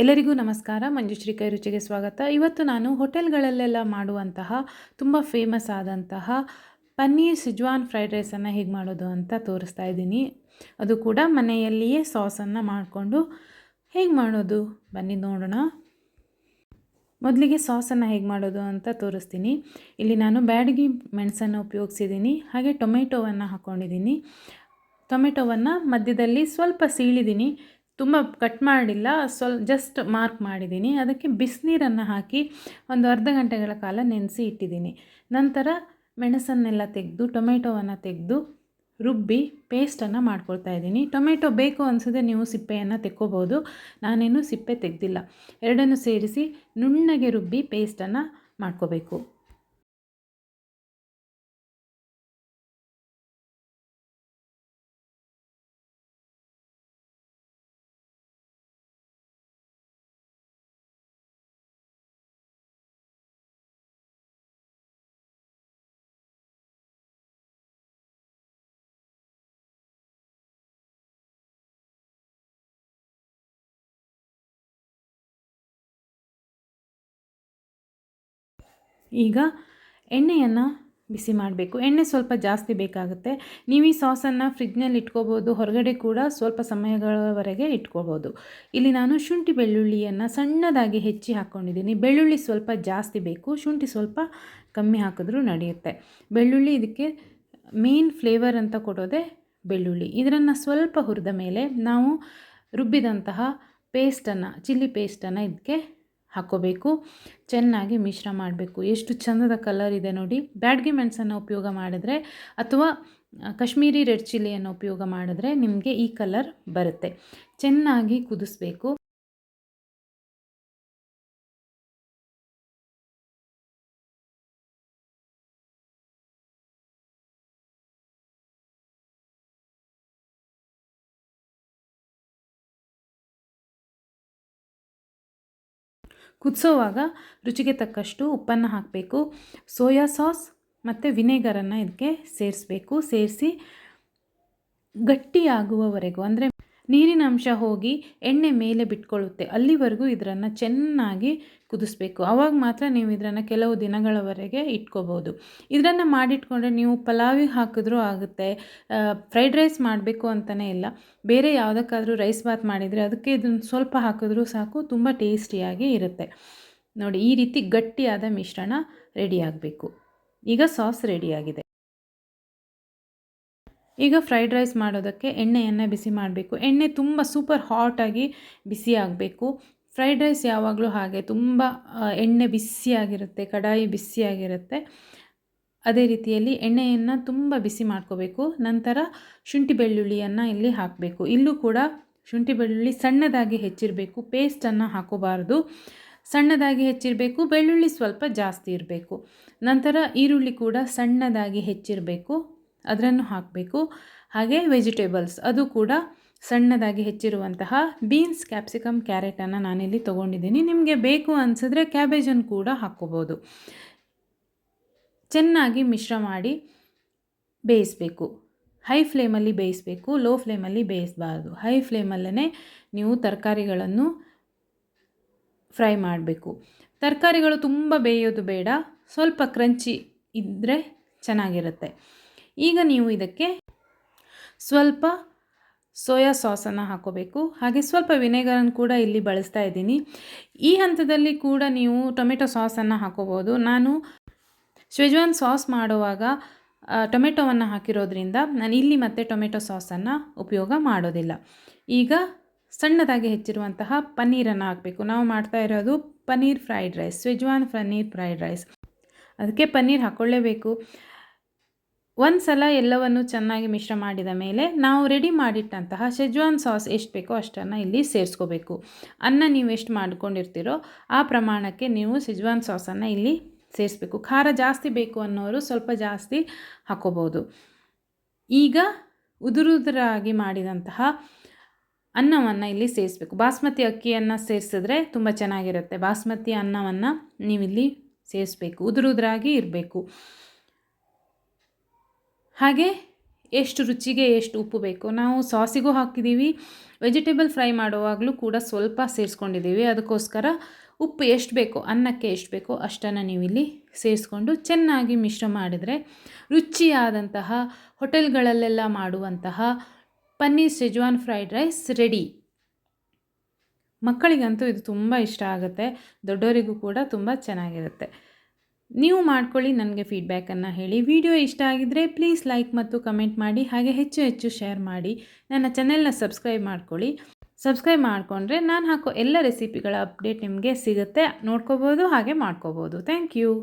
ಎಲ್ಲರಿಗೂ ನಮಸ್ಕಾರ. ಮಂಜುಶ್ರೀ ಕೈ ರುಚಿಗೆ ಸ್ವಾಗತ. ಇವತ್ತು ನಾನು ಹೋಟೆಲ್ಗಳಲ್ಲೆಲ್ಲ ಮಾಡುವಂತಹ ತುಂಬ ಫೇಮಸ್ ಆದಂತಹ ಪನ್ನೀರ್ ಸಿಜ್ವಾನ್ ಫ್ರೈಡ್ ರೈಸನ್ನು ಹೇಗೆ ಮಾಡೋದು ಅಂತ ತೋರಿಸ್ತಾ ಇದ್ದೀನಿ. ಅದು ಕೂಡ ಮನೆಯಲ್ಲಿಯೇ ಸಾಸನ್ನು ಮಾಡಿಕೊಂಡು ಹೇಗೆ ಮಾಡೋದು ಬನ್ನಿ ನೋಡೋಣ. ಮೊದಲಿಗೆ ಸಾಸನ್ನು ಹೇಗೆ ಮಾಡೋದು ಅಂತ ತೋರಿಸ್ತೀನಿ. ಇಲ್ಲಿ ನಾನು ಬ್ಯಾಡಗಿ ಮೆಣಸನ್ನು ಉಪಯೋಗಿಸಿದ್ದೀನಿ, ಹಾಗೆ ಟೊಮೆಟೊವನ್ನು ಹಾಕ್ಕೊಂಡಿದ್ದೀನಿ. ಟೊಮೆಟೊವನ್ನು ಮಧ್ಯದಲ್ಲಿ ಸ್ವಲ್ಪ ಸೀಳಿದ್ದೀನಿ, ತುಂಬ ಕಟ್ ಮಾಡಿಲ್ಲ, ಜಸ್ಟ್ ಮಾರ್ಕ್ ಮಾಡಿದ್ದೀನಿ. ಅದಕ್ಕೆ ಬಿಸಿನೀರನ್ನು ಹಾಕಿ ಒಂದು ಅರ್ಧ ಗಂಟೆಗಳ ಕಾಲ ನೆನೆಸಿ ಇಟ್ಟಿದ್ದೀನಿ. ನಂತರ ಮೆಣಸನ್ನೆಲ್ಲ ತೆಗೆದು ಟೊಮೆಟೊವನ್ನು ತೆಗೆದು ರುಬ್ಬಿ ಪೇಸ್ಟನ್ನು ಮಾಡ್ಕೊಳ್ತಾ ಇದ್ದೀನಿ. ಟೊಮೆಟೊ ಬೇಕು ಅನಿಸಿದ್ರೆ ನೀವು ಸಿಪ್ಪೆಯನ್ನು ತೆಕ್ಕೋಬೋದು, ನಾನೇನು ಸಿಪ್ಪೆ ತೆಗೆದಿಲ್ಲ. ಎರಡನ್ನು ಸೇರಿಸಿ ನುಣ್ಣಗೆ ರುಬ್ಬಿ ಪೇಸ್ಟನ್ನು ಮಾಡ್ಕೋಬೇಕು. ಈಗ ಎಣ್ಣೆಯನ್ನು ಬಿಸಿ ಮಾಡಬೇಕು. ಎಣ್ಣೆ ಸ್ವಲ್ಪ ಜಾಸ್ತಿ ಬೇಕಾಗುತ್ತೆ. ನೀವು ಈ ಸಾಸನ್ನು ಫ್ರಿಜ್ನಲ್ಲಿ ಇಟ್ಕೋಬೋದು, ಹೊರಗಡೆ ಕೂಡ ಸ್ವಲ್ಪ ಸಮಯಗಳವರೆಗೆ ಇಟ್ಕೋಬೋದು. ಇಲ್ಲಿ ನಾನು ಶುಂಠಿ ಬೆಳ್ಳುಳ್ಳಿಯನ್ನು ಸಣ್ಣದಾಗಿ ಹೆಚ್ಚಿ ಹಾಕ್ಕೊಂಡಿದ್ದೀನಿ. ಬೆಳ್ಳುಳ್ಳಿ ಸ್ವಲ್ಪ ಜಾಸ್ತಿ ಬೇಕು, ಶುಂಠಿ ಸ್ವಲ್ಪ ಕಮ್ಮಿ ಹಾಕಿದ್ರೂ ನಡೆಯುತ್ತೆ. ಬೆಳ್ಳುಳ್ಳಿ ಇದಕ್ಕೆ ಮೇನ್ ಫ್ಲೇವರ್ ಅಂತ ಕೊಡೋದೇ ಬೆಳ್ಳುಳ್ಳಿ. ಇದನ್ನು ಸ್ವಲ್ಪ ಹುರಿದ ಮೇಲೆ ನಾವು ರುಬ್ಬಿದಂತಹ ಪೇಸ್ಟನ್ನು, ಚಿಲ್ಲಿ ಪೇಸ್ಟನ್ನು ಇದಕ್ಕೆ ಹಾಕ್ಕೋಬೇಕು. ಚೆನ್ನಾಗಿ ಮಿಶ್ರ ಮಾಡಬೇಕು. ಎಷ್ಟು ಚಂದದ ಕಲರ್ ಇದೆ ನೋಡಿ. ಬ್ಯಾಡಗಿ ಮೆಣಸನ್ನು ಉಪಯೋಗ ಮಾಡಿದ್ರೆ ಅಥವಾ ಕಾಶ್ಮೀರಿ ರೆಡ್ ಚಿಲ್ಲಿಯನ್ನು ಉಪಯೋಗ ಮಾಡಿದ್ರೆ ನಿಮಗೆ ಈ ಕಲರ್ ಬರುತ್ತೆ. ಚೆನ್ನಾಗಿ ಕುದಿಸ್ಬೇಕು. ಕುದಿಸೋವಾಗ ರುಚಿಗೆ ತಕ್ಕಷ್ಟು ಉಪ್ಪನ್ನು ಹಾಕಬೇಕು. ಸೋಯಾ ಸಾಸ್ ಮತ್ತು ವಿನೆಗರನ್ನು ಇದಕ್ಕೆ ಸೇರಿಸಬೇಕು. ಸೇರಿಸಿ ಗಟ್ಟಿಯಾಗುವವರೆಗೂ, ಅಂದರೆ ನೀರಿನ ಅಂಶ ಹೋಗಿ ಎಣ್ಣೆ ಮೇಲೆ ಬಿಟ್ಕೊಳ್ಳುತ್ತೆ ಅಲ್ಲಿವರೆಗೂ ಇದನ್ನು ಚೆನ್ನಾಗಿ ಕುದಿಸ್ಬೇಕು. ಆವಾಗ ಮಾತ್ರ ನೀವು ಇದನ್ನು ಕೆಲವು ದಿನಗಳವರೆಗೆ ಇಟ್ಕೋಬೋದು. ಇದನ್ನು ಮಾಡಿಟ್ಕೊಂಡ್ರೆ ನೀವು ಪಲಾವಿಗೆ ಹಾಕಿದ್ರೂ ಆಗುತ್ತೆ. ಫ್ರೈಡ್ ರೈಸ್ ಮಾಡಬೇಕು ಅಂತಲೇ ಇಲ್ಲ, ಬೇರೆ ಯಾವುದಕ್ಕಾದರೂ ರೈಸ್ ಬಾತ್ ಮಾಡಿದರೆ ಅದಕ್ಕೆ ಇದನ್ನು ಸ್ವಲ್ಪ ಹಾಕಿದ್ರೂ ಸಾಕು, ತುಂಬ ಟೇಸ್ಟಿಯಾಗಿ ಇರುತ್ತೆ. ನೋಡಿ, ಈ ರೀತಿ ಗಟ್ಟಿಯಾದ ಮಿಶ್ರಣ ರೆಡಿಯಾಗಬೇಕು. ಈಗ ಸಾಸ್ ರೆಡಿಯಾಗಿದೆ. ಈಗ ಫ್ರೈಡ್ ರೈಸ್ ಮಾಡೋದಕ್ಕೆ ಎಣ್ಣೆಯನ್ನು ಬಿಸಿ ಮಾಡಬೇಕು. ಎಣ್ಣೆ ತುಂಬ ಸೂಪರ್ ಹಾಟಾಗಿ ಬಿಸಿ ಆಗಬೇಕು. ಫ್ರೈಡ್ ರೈಸ್ ಯಾವಾಗಲೂ ಹಾಗೆ ತುಂಬ ಎಣ್ಣೆ ಬಿಸಿಯಾಗಿರುತ್ತೆ, ಕಡಾಯಿ ಬಿಸಿಯಾಗಿರುತ್ತೆ. ಅದೇ ರೀತಿಯಲ್ಲಿ ಎಣ್ಣೆಯನ್ನು ತುಂಬ ಬಿಸಿ ಮಾಡ್ಕೋಬೇಕು. ನಂತರ ಶುಂಠಿ ಬೆಳ್ಳುಳ್ಳಿಯನ್ನು ಇಲ್ಲಿ ಹಾಕಬೇಕು. ಇಲ್ಲೂ ಕೂಡ ಶುಂಠಿ ಬೆಳ್ಳುಳ್ಳಿ ಸಣ್ಣದಾಗಿ ಹೆಚ್ಚಿರಬೇಕು, ಪೇಸ್ಟನ್ನು ಹಾಕೋಬಾರ್ದು. ಸಣ್ಣದಾಗಿ ಹೆಚ್ಚಿರಬೇಕು, ಬೆಳ್ಳುಳ್ಳಿ ಸ್ವಲ್ಪ ಜಾಸ್ತಿ ಇರಬೇಕು. ನಂತರ ಈರುಳ್ಳಿ ಕೂಡ ಸಣ್ಣದಾಗಿ ಹೆಚ್ಚಿರಬೇಕು, ಅದನ್ನು ಹಾಕಬೇಕು. ಹಾಗೆ ವೆಜಿಟೇಬಲ್ಸ್ ಅದು ಕೂಡ ಸಣ್ಣದಾಗಿ ಹೆಚ್ಚಿರುವಂತಹ ಬೀನ್ಸ್, ಕ್ಯಾಪ್ಸಿಕಮ್, ಕ್ಯಾರೆಟನ್ನು ನಾನಿಲ್ಲಿ ತೊಗೊಂಡಿದ್ದೀನಿ. ನಿಮಗೆ ಬೇಕು ಅನಿಸಿದ್ರೆ ಕ್ಯಾಬೇಜನ್ನು ಕೂಡ ಹಾಕ್ಕೋಬೋದು. ಚೆನ್ನಾಗಿ ಮಿಶ್ರ ಮಾಡಿ ಬೇಯಿಸಬೇಕು. ಹೈ ಫ್ಲೇಮಲ್ಲಿ ಬೇಯಿಸಬೇಕು, ಲೋ ಫ್ಲೇಮಲ್ಲಿ ಬೇಯಿಸಬಾರ್ದು. ಹೈ ಫ್ಲೇಮಲ್ಲೇ ನೀವು ತರಕಾರಿಗಳನ್ನು ಫ್ರೈ ಮಾಡಬೇಕು. ತರಕಾರಿಗಳು ತುಂಬ ಬೇಯೋದು ಬೇಡ, ಸ್ವಲ್ಪ ಕ್ರಂಚಿ ಇದ್ದರೆ ಚೆನ್ನಾಗಿರುತ್ತೆ. ಈಗ ನೀವು ಇದಕ್ಕೆ ಸ್ವಲ್ಪ ಸೋಯಾ ಸಾಸನ್ನು ಹಾಕೋಬೇಕು. ಹಾಗೆ ಸ್ವಲ್ಪ ವಿನೆಗರನ್ನು ಕೂಡ ಇಲ್ಲಿ ಬಳಸ್ತಾ ಇದ್ದೀನಿ. ಈ ಹಂತದಲ್ಲಿ ಕೂಡ ನೀವು ಟೊಮೆಟೊ ಸಾಸನ್ನು ಹಾಕೋಬೋದು. ನಾನು ಶೆಜ್ವಾನ್ ಸಾಸ್ ಮಾಡುವಾಗ ಟೊಮೆಟೊವನ್ನು ಹಾಕಿರೋದ್ರಿಂದ ನಾನು ಇಲ್ಲಿ ಮತ್ತೆ ಟೊಮೆಟೊ ಸಾಸನ್ನು ಉಪಯೋಗ ಮಾಡೋದಿಲ್ಲ. ಈಗ ಸಣ್ಣದಾಗಿ ಹೆಚ್ಚಿರುವಂತಹ ಪನ್ನೀರನ್ನು ಹಾಕಬೇಕು. ನಾವು ಮಾಡ್ತಾ ಇರೋದು paneer fried rice, schezwan paneer fried rice. ಅದಕ್ಕೆ ಪನ್ನೀರ್ ಹಾಕ್ಕೊಳ್ಳೇಬೇಕು. ಒಂದು ಸಲ ಎಲ್ಲವನ್ನು ಚೆನ್ನಾಗಿ ಮಿಶ್ರ ಮಾಡಿದ ಮೇಲೆ ನಾವು ರೆಡಿ ಮಾಡಿಟ್ಟಂತಹ ಶೆಜ್ವಾನ್ ಸಾಸ್ ಎಷ್ಟು ಬೇಕೋ ಅಷ್ಟನ್ನು ಇಲ್ಲಿ ಸೇರಿಸ್ಕೋಬೇಕು. ಅನ್ನ ನೀವು ಎಷ್ಟು ಮಾಡ್ಕೊಂಡಿರ್ತೀರೋ ಆ ಪ್ರಮಾಣಕ್ಕೆ ನೀವು ಶೆಜ್ವಾನ್ ಸಾಸನ್ನು ಇಲ್ಲಿ ಸೇರಿಸ್ಬೇಕು. ಖಾರ ಜಾಸ್ತಿ ಬೇಕು ಅನ್ನೋರು ಸ್ವಲ್ಪ ಜಾಸ್ತಿ ಹಾಕ್ಕೋಬೋದು. ಈಗ ಉದುರುದುರಾಗಿ ಮಾಡಿದಂತಹ ಅನ್ನವನ್ನು ಇಲ್ಲಿ ಸೇರಿಸ್ಬೇಕು. ಬಾಸ್ಮತಿ ಅಕ್ಕಿಯನ್ನು ಸೇರಿಸಿದ್ರೆ ತುಂಬ ಚೆನ್ನಾಗಿರುತ್ತೆ. ಬಾಸ್ಮತಿ ಅನ್ನವನ್ನು ನೀವಿಲ್ಲಿ ಸೇರಿಸ್ಬೇಕು, ಉದುರುದುರಾಗಿ ಇರಬೇಕು. ಹಾಗೆ ಎಷ್ಟು ರುಚಿಗೆ ಎಷ್ಟು ಉಪ್ಪು ಬೇಕು. ನಾವು ಸಾಸಿಗೂ ಹಾಕಿದ್ದೀವಿ, ವೆಜಿಟೇಬಲ್ ಫ್ರೈ ಮಾಡುವಾಗಲೂ ಕೂಡ ಸ್ವಲ್ಪ ಸೇರಿಸ್ಕೊಂಡಿದ್ದೀವಿ. ಅದಕ್ಕೋಸ್ಕರ ಉಪ್ಪು ಎಷ್ಟು ಬೇಕೋ, ಅನ್ನಕ್ಕೆ ಎಷ್ಟು ಬೇಕೋ ಅಷ್ಟನ್ನು ನೀವಿಲ್ಲಿ ಸೇರಿಸ್ಕೊಂಡು ಚೆನ್ನಾಗಿ ಮಿಶ್ರ ಮಾಡಿದರೆ ರುಚಿಯಾದಂತಹ ಹೋಟೆಲ್ಗಳಲ್ಲೆಲ್ಲ ಮಾಡುವಂತಹ paneer Schezwan fried rice ready. ಮಕ್ಕಳಿಗಂತೂ ಇದು ತುಂಬ ಇಷ್ಟ ಆಗುತ್ತೆ, ದೊಡ್ಡವರಿಗೂ ಕೂಡ ತುಂಬ ಚೆನ್ನಾಗಿರುತ್ತೆ. ನೀವು ಮಾಡ್ಕೊಳ್ಳಿ, ನನಗೆ ಫೀಡ್ಬ್ಯಾಕನ್ನು ಹೇಳಿ. ವಿಡಿಯೋ ಇಷ್ಟ ಆಗಿದ್ದರೆ ಪ್ಲೀಸ್ ಲೈಕ್ ಮತ್ತು ಕಮೆಂಟ್ ಮಾಡಿ, ಹಾಗೆ ಹೆಚ್ಚು ಹೆಚ್ಚು ಶೇರ್ ಮಾಡಿ. ನನ್ನ ಚಾನೆಲ್ನ ಸಬ್ಸ್ಕ್ರೈಬ್ ಮಾಡ್ಕೊಳ್ಳಿ. ಸಬ್ಸ್ಕ್ರೈಬ್ ಮಾಡಿಕೊಂಡ್ರೆ ನಾನು ಹಾಕೋ ಎಲ್ಲ ರೆಸಿಪಿಗಳ ಅಪ್ಡೇಟ್ ನಿಮಗೆ ಸಿಗುತ್ತೆ, ನೋಡ್ಕೋಬೋದು ಹಾಗೆ ಮಾಡ್ಕೋಬೋದು. Thank you.